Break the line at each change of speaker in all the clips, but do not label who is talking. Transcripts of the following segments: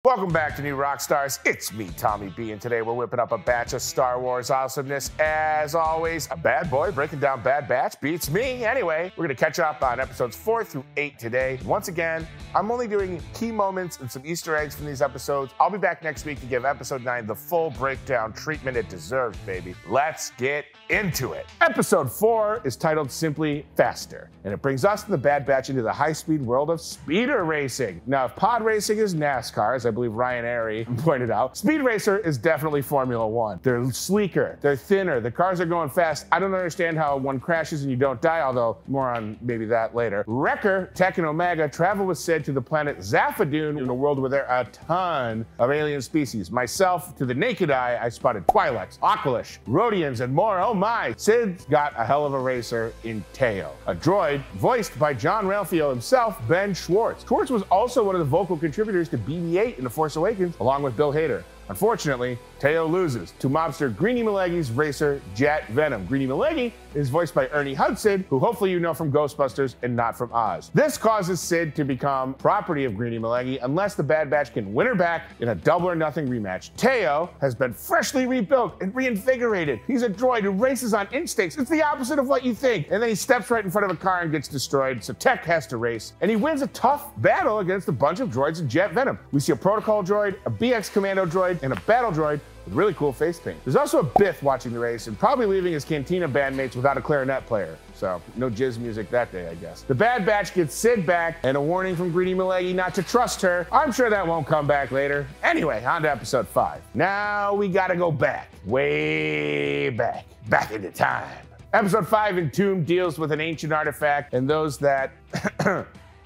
Welcome back to New Rockstars. It's me, Tommy B, and today we're whipping up a batch of Star Wars awesomeness. As always, a bad boy breaking down Bad Batch beats me. Anyway, we're going to catch up on episodes 4 through 8 today. Once again, I'm only doing key moments and some Easter eggs from these episodes. I'll be back next week to give episode 9 the full breakdown treatment it deserves, baby. Let's get into it. Episode 4 is titled simply Faster, and it brings us and the Bad Batch into the high-speed world of speeder racing. Now, if pod racing is NASCAR, as I believe Ryan Airy pointed out, Speed Racer is definitely Formula One. They're sleeker, they're thinner, the cars are going fast. I don't understand how one crashes and you don't die, although more on maybe that later. Wrecker, Tech, and Omega travel with Sid to the planet Zaphadun in a world where there are a ton of alien species. Myself, to the naked eye, I spotted Twi'leks, Auskelis, Rhodians, and more. Oh my! Sid's got a hell of a racer in Teo, a droid voiced by John Ralphio himself, Ben Schwartz. Schwartz was also one of the vocal contributors to BB-8 in The Force Awakens, along with Bill Hader. Unfortunately, Teo loses to mobster Greenie Melegi's racer, Jet Venom. Greenie Melegi is voiced by Ernie Hudson, who hopefully you know from Ghostbusters and not from Oz. This causes Sid to become property of Greenie Melegi unless the Bad Batch can win her back in a double or nothing rematch. Teo has been freshly rebuilt and reinvigorated. He's a droid who races on instincts. It's the opposite of what you think. And then he steps right in front of a car and gets destroyed, so Tech has to race. And he wins a tough battle against a bunch of droids and Jet Venom. We see a protocol droid, a BX commando droid, and a battle droid with really cool face paint. There's also a Biff watching the race and probably leaving his Cantina bandmates without a clarinet player. So no jizz music that day, I guess. The Bad Batch gets Sid back and a warning from Greenie Melegi not to trust her. I'm sure that won't come back later. Anyway, on to episode 5. Now we gotta go back, way back into time. Episode 5, Entombed, deals with an ancient artifact and those that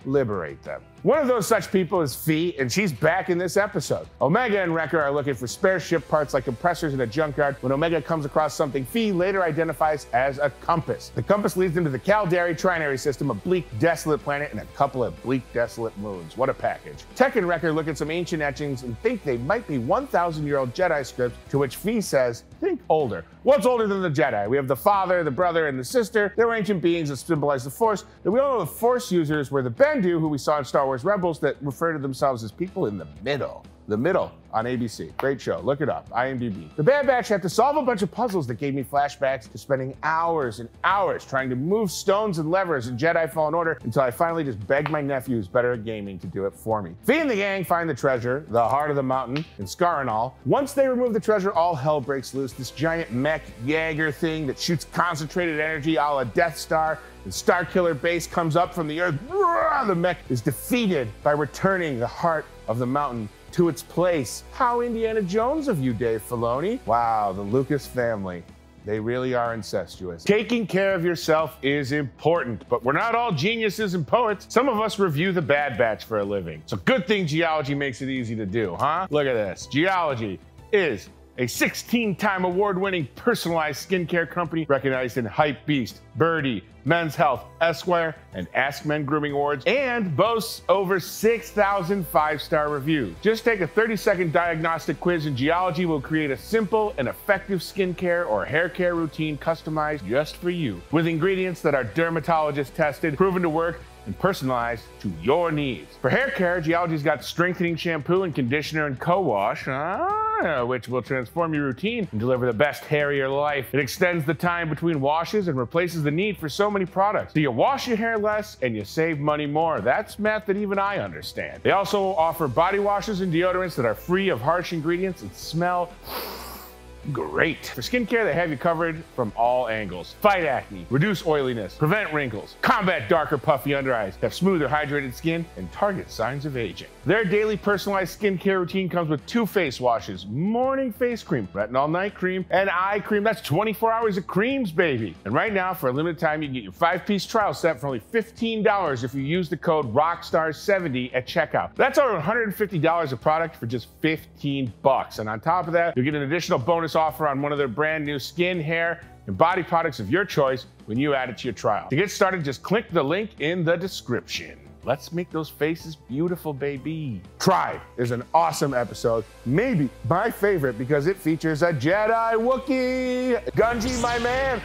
liberate them. One of those such people is Fee, and she's back in this episode. Omega and Wrecker are looking for spare ship parts like compressors in a junkyard. When Omega comes across something Fee later identifies as a compass. The compass leads them to the Caldari Trinary system, a bleak, desolate planet, and a couple of bleak, desolate moons. What a package. Tech and Wrecker look at some ancient etchings and think they might be 1,000-year-old Jedi scripts, to which Fee says, think older. What's older than the Jedi? We have the father, the brother, and the sister. They were ancient beings that symbolize the Force. And we all know the Force users were the Bendu, who we saw in Star Wars Rebels, that refer to themselves as people in the middle. The Middle on ABC. Great show. Look it up. IMDb. The Bad Batch had to solve a bunch of puzzles that gave me flashbacks to spending hours and hours trying to move stones and levers in Jedi Fallen Order until I finally just begged my nephew who's better at gaming to do it for me. Fee and the gang find the treasure, the heart of the mountain, in Scaranal. Once they remove the treasure, all hell breaks loose. This giant mech Jaeger thing that shoots concentrated energy a la Death Star and Starkiller base comes up from the earth. The mech is defeated by returning the heart of the mountain to its place. How Indiana Jones of you, Dave Filoni. Wow, the Lucas family. They really are incestuous. Taking care of yourself is important, but we're not all geniuses and poets. Some of us review the Bad Batch for a living. So good thing Geology makes it easy to do, huh? Look at this. Geology is a 16-time award-winning personalized skincare company recognized in Hype Beast, Birdie, Men's Health, Esquire, and Ask Men Grooming Awards, and boasts over 6,000 5-star reviews. Just take a 30-second diagnostic quiz and Geology will create a simple and effective skincare or hair care routine customized just for you, with ingredients that are dermatologist tested, proven to work, and personalized to your needs. For hair care, Geology's got strengthening shampoo and conditioner and co-wash, which will transform your routine and deliver the best hair of your life. It extends the time between washes and replaces the need for so many products. So you wash your hair less and you save money more. That's math that even I understand. They also offer body washes and deodorants that are free of harsh ingredients and smell great. For skincare, they have you covered from all angles. Fight acne, reduce oiliness, prevent wrinkles, combat darker puffy under eyes, have smoother hydrated skin, and target signs of aging. Their daily personalized skincare routine comes with 2 face washes, morning face cream, retinol night cream, and eye cream. That's 24 hours of creams, baby. And right now, for a limited time, you can get your 5-piece trial set for only $15 if you use the code ROCKSTARS70 at checkout. That's over $150 of product for just $15. And on top of that, you'll get an additional bonus offer on one of their brand new skin, hair, and body products of your choice when you add it to your trial. To get started, just click the link in the description. Let's make those faces beautiful, baby. Tribe is an awesome episode, maybe my favorite because it features a Jedi Wookiee. Gunji, my man.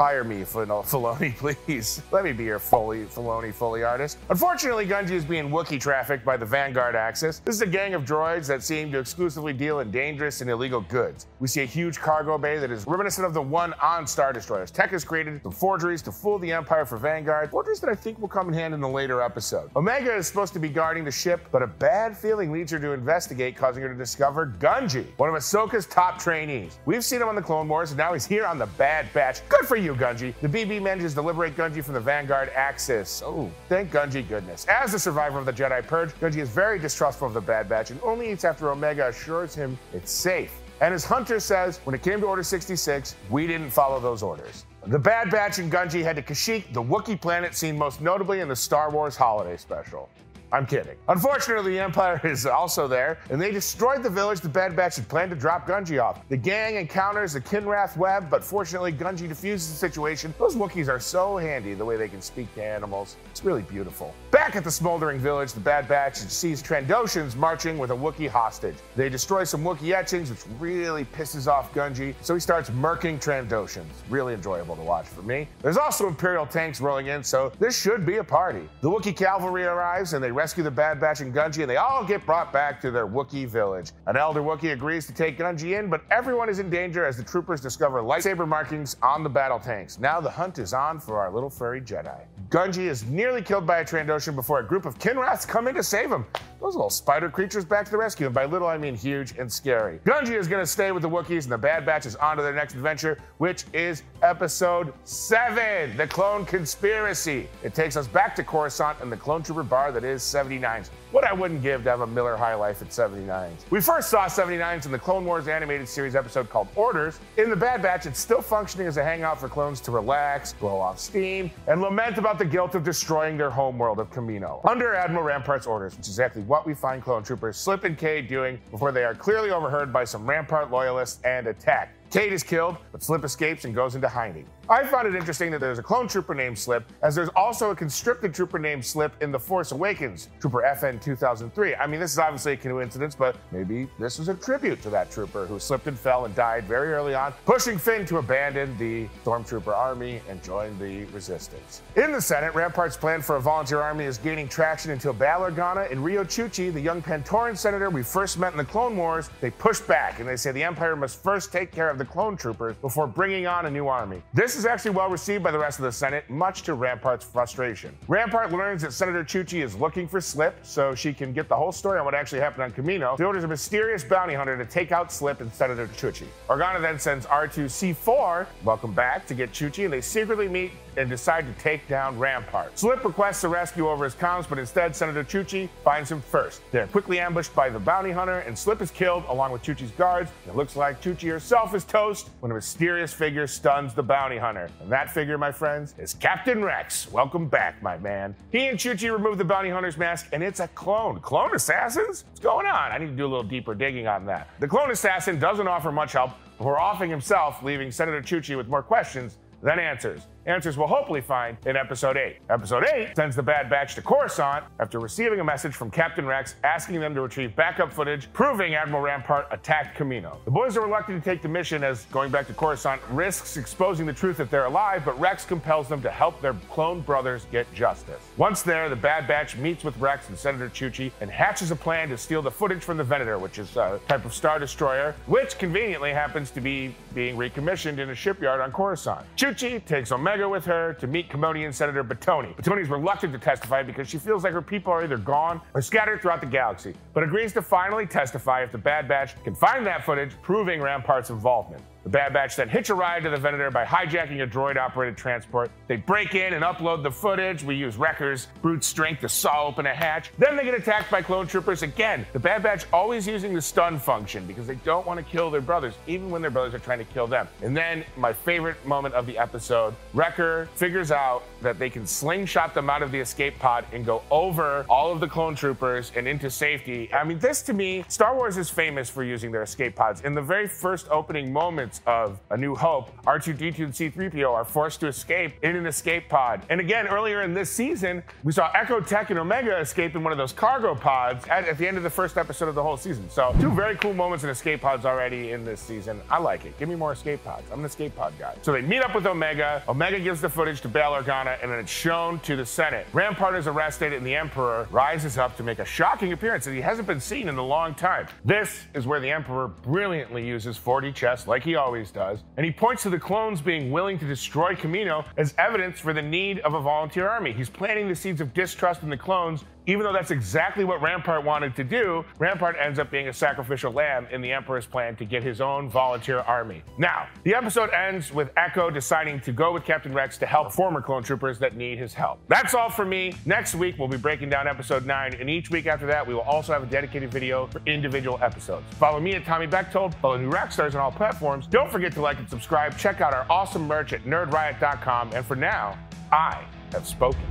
Hire me, Filoni, please. Let me be your Filoni Foley artist. Unfortunately, Gungi is being Wookiee trafficked by the Vanguard Axis. This is a gang of droids that seem to exclusively deal in dangerous and illegal goods. We see a huge cargo bay that is reminiscent of the one on Star Destroyers. Tech has created some forgeries to fool the Empire for Vanguard, forgeries that I think will come in hand in a later episode. Omega is supposed to be guarding the ship, but a bad feeling leads her to investigate, causing her to discover Gungi, one of Ahsoka's top trainees. We've seen him on the Clone Wars, and now he's here on the Bad Batch. Good for you, Gungi. The BB manages to liberate Gungi from the Vanguard Axis. Oh, thank Gungi goodness. As the survivor of the Jedi Purge, Gungi is very distrustful of the Bad Batch and only eats after Omega assures him it's safe. And as Hunter says, when it came to Order 66, we didn't follow those orders. The Bad Batch and Gungi head to Kashyyyk, the Wookiee planet seen most notably in the Star Wars Holiday Special. I'm kidding. Unfortunately, the Empire is also there, and they destroyed the village the Bad Batch had planned to drop Gungi off. The gang encounters the Kinrath web, but fortunately, Gungi diffuses the situation. Those Wookiees are so handy, the way they can speak to animals. It's really beautiful. Back at the smoldering village, the Bad Batch sees Trandoshans marching with a Wookiee hostage. They destroy some Wookiee etchings, which really pisses off Gungi, so he starts murking Trandoshans. Really enjoyable to watch for me. There's also Imperial tanks rolling in, so this should be a party. The Wookiee cavalry arrives, and they rescue the Bad Batch and Gungi, and they all get brought back to their Wookiee village. An elder Wookiee agrees to take Gungi in, but everyone is in danger as the troopers discover lightsaber markings on the battle tanks. Now the hunt is on for our little furry Jedi. Gungi is nearly killed by a Trandoshan before a group of Kinraths come in to save him. Those little spider creatures back to the rescue, and by little I mean huge and scary. Gungi is going to stay with the Wookiees, and the Bad Batch is on to their next adventure, which is Episode 7, The Clone Conspiracy. It takes us back to Coruscant and the clone trooper bar that is 79s. What I wouldn't give to have a Miller High Life at 79s. We first saw 79s in the Clone Wars animated series episode called Orders. In the Bad Batch, it's still functioning as a hangout for clones to relax, blow off steam, and lament about the guilt of destroying their homeworld of Kamino. Under Admiral Rampart's orders, which is exactly what we find clone troopers Slip and Cade doing before they are clearly overheard by some Rampart loyalists and attacked. Cade is killed, but Slip escapes and goes into hiding. I found it interesting that there's a clone trooper named Slip, as there's also a conscripted trooper named Slip in The Force Awakens, Trooper FN 2003. I mean, this is obviously a coincidence, but maybe this was a tribute to that trooper who slipped and fell and died very early on, pushing Finn to abandon the Stormtrooper army and join the Resistance. In the Senate, Rampart's plan for a volunteer army is gaining traction until Bail Organa and Rio Chuchi, the young Pantoran senator we first met in the Clone Wars, they push back and they say the Empire must first take care of the clone troopers before bringing on a new army. This is actually well received by the rest of the Senate, much to Rampart's frustration. Rampart learns that Senator Chuchi is looking for Slip so she can get the whole story on what actually happened on Kamino. She orders a mysterious bounty hunter to take out Slip and Senator Chuchi. Organa then sends R2-C4, welcome back, to get Chuchi, and they secretly meet and decide to take down Rampart. Slip requests a rescue over his comms, but instead Senator Chuchi finds him first. They're quickly ambushed by the bounty hunter, and Slip is killed along with Chuchi's guards. It looks like Chuchi herself is toast when a mysterious figure stuns the bounty hunter. And that figure, my friends, is Captain Rex. Welcome back, my man. He and Chuchi remove the bounty hunter's mask, and it's a clone. Clone assassins? What's going on? I need to do a little deeper digging on that. The clone assassin doesn't offer much help before offing himself, leaving Senator Chuchi with more questions than answers. Answers we'll hopefully find in Episode 8. Episode 8 sends the Bad Batch to Coruscant after receiving a message from Captain Rex asking them to retrieve backup footage proving Admiral Rampart attacked Kamino. The boys are reluctant to take the mission as going back to Coruscant risks exposing the truth that they're alive, but Rex compels them to help their clone brothers get justice. Once there, the Bad Batch meets with Rex and Senator Chuchi and hatches a plan to steal the footage from the Venator, which is a type of Star Destroyer, which conveniently happens to be being recommissioned in a shipyard on Coruscant. Chuchi takes Omega with her to meet Kamonian Senator Batoni. Batoni's reluctant to testify because she feels like her people are either gone or scattered throughout the galaxy, but agrees to finally testify if the Bad Batch can find that footage proving Rampart's involvement. The Bad Batch then hitch a ride to the Venator by hijacking a droid-operated transport. They break in and upload the footage. We use Wrecker's brute strength to saw open a hatch. Then they get attacked by clone troopers again. The Bad Batch always using the stun function because they don't want to kill their brothers, even when their brothers are trying to kill them. And then, my favorite moment of the episode, Wrecker figures out that they can slingshot them out of the escape pod and go over all of the clone troopers and into safety. I mean, this to me, Star Wars is famous for using their escape pods. In the very first opening moments moments of A New Hope, R2-D2 and C-3PO are forced to escape in an escape pod. And again, earlier in this season, we saw Echo, Tech, and Omega escape in one of those cargo pods at the end of the first episode of the whole season. So 2 very cool moments in escape pods already in this season. I like it. Give me more escape pods. I'm an escape pod guy. So they meet up with Omega. Omega gives the footage to Bail Organa, and then it's shown to the Senate. Rampart is arrested, and the Emperor rises up to make a shocking appearance that he hasn't been seen in a long time. This is where the Emperor brilliantly uses 4D chess like he always does, and he points to the clones being willing to destroy Kamino as evidence for the need of a volunteer army. He's planting the seeds of distrust in the clones. Even though that's exactly what Rampart wanted to do, Rampart ends up being a sacrificial lamb in the Emperor's plan to get his own volunteer army. Now, the episode ends with Echo deciding to go with Captain Rex to help former clone troopers that need his help. That's all for me. Next week, we'll be breaking down episode 9, and each week after that, we will also have a dedicated video for individual episodes. Follow me at Tommy Bechtold, follow New Rockstars on all platforms. Don't forget to like and subscribe. Check out our awesome merch at nerdriot.com, and for now, I have spoken.